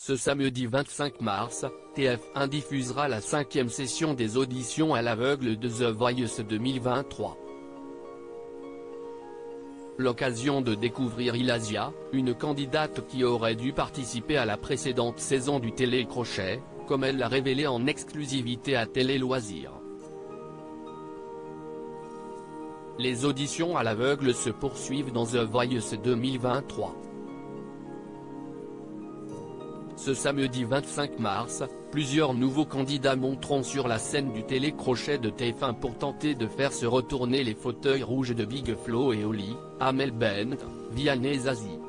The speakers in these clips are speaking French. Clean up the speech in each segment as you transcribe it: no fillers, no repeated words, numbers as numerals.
Ce samedi 25 mars, TF1 diffusera la 5e session des auditions à l'aveugle de The Voice 2023. L'occasion de découvrir Ilasia, une candidate qui aurait dû participer à la précédente saison du Télécrochet, comme elle l'a révélé en exclusivité à Télé Loisirs. Les auditions à l'aveugle se poursuivent dans The Voice 2023. Ce samedi 25 mars, plusieurs nouveaux candidats monteront sur la scène du Télécrochet de TF1 pour tenter de faire se retourner les fauteuils rouges de Big Flo et Oli, Amel Bent, Vianney Zazie.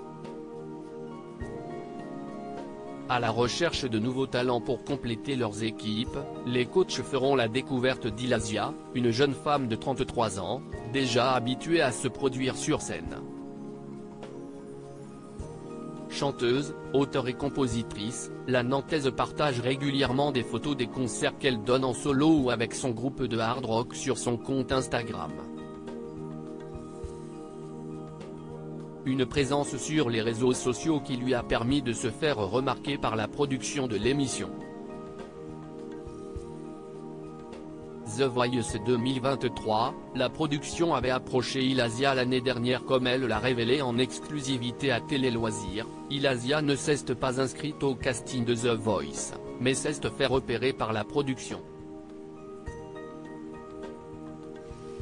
À la recherche de nouveaux talents pour compléter leurs équipes, les coachs feront la découverte d'Ilasia, une jeune femme de 33 ans, déjà habituée à se produire sur scène. Chanteuse, auteure et compositrice, la Nantaise partage régulièrement des photos des concerts qu'elle donne en solo ou avec son groupe de hard rock sur son compte Instagram. Une présence sur les réseaux sociaux qui lui a permis de se faire remarquer par la production de l'émission. The Voice 2023, la production avait approché Ilasia l'année dernière comme elle l'a révélé en exclusivité à Télé Loisirs. Ilasia ne s'est pas inscrite au casting de The Voice, mais s'est fait repérer par la production.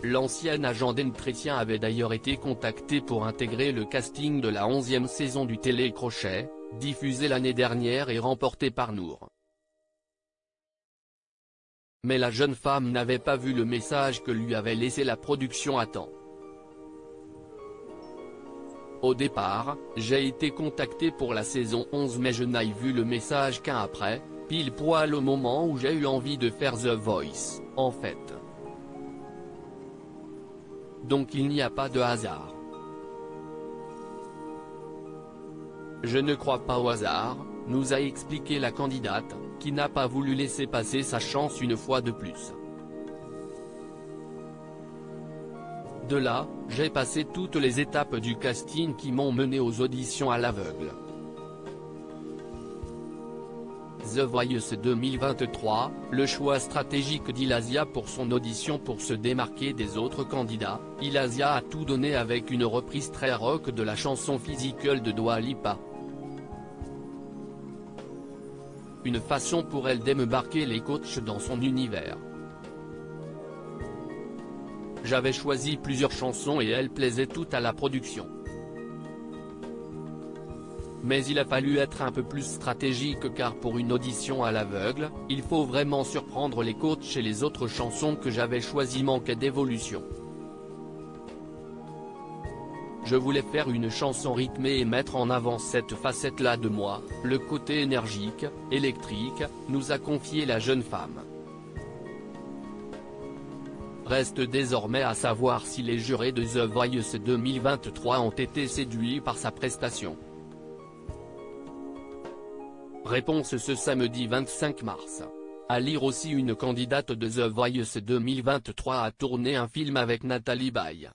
L'ancien agent d'entretien avait d'ailleurs été contacté pour intégrer le casting de la 11e saison du Télécrochet, diffusée l'année dernière et remportée par Nour. Mais la jeune femme n'avait pas vu le message que lui avait laissé la production à temps. Au départ, j'ai été contacté pour la saison 11 mais je n'ai vu le message qu'un après, pile poil au moment où j'ai eu envie de faire The Voice, en fait. Donc il n'y a pas de hasard. Je ne crois pas au hasard, nous a expliqué la candidate, qui n'a pas voulu laisser passer sa chance une fois de plus. De là, j'ai passé toutes les étapes du casting qui m'ont mené aux auditions à l'aveugle. The Voice 2023, le choix stratégique d'Ilasia pour son audition pour se démarquer des autres candidats. Ilasia a tout donné avec une reprise très rock de la chanson Physical de Dua Lipa. Une façon pour elle d'embarquer les coachs dans son univers. J'avais choisi plusieurs chansons et elles plaisaient toutes à la production. Mais il a fallu être un peu plus stratégique car pour une audition à l'aveugle, il faut vraiment surprendre les coachs et les autres chansons que j'avais choisies manquaient d'évolution. Je voulais faire une chanson rythmée et mettre en avant cette facette-là de moi, le côté énergique, électrique, nous a confié la jeune femme. Reste désormais à savoir si les jurés de The Voice 2023 ont été séduits par sa prestation. Réponse ce samedi 25 mars. À lire aussi une candidate de The Voice 2023 a tourné un film avec Nathalie Baye.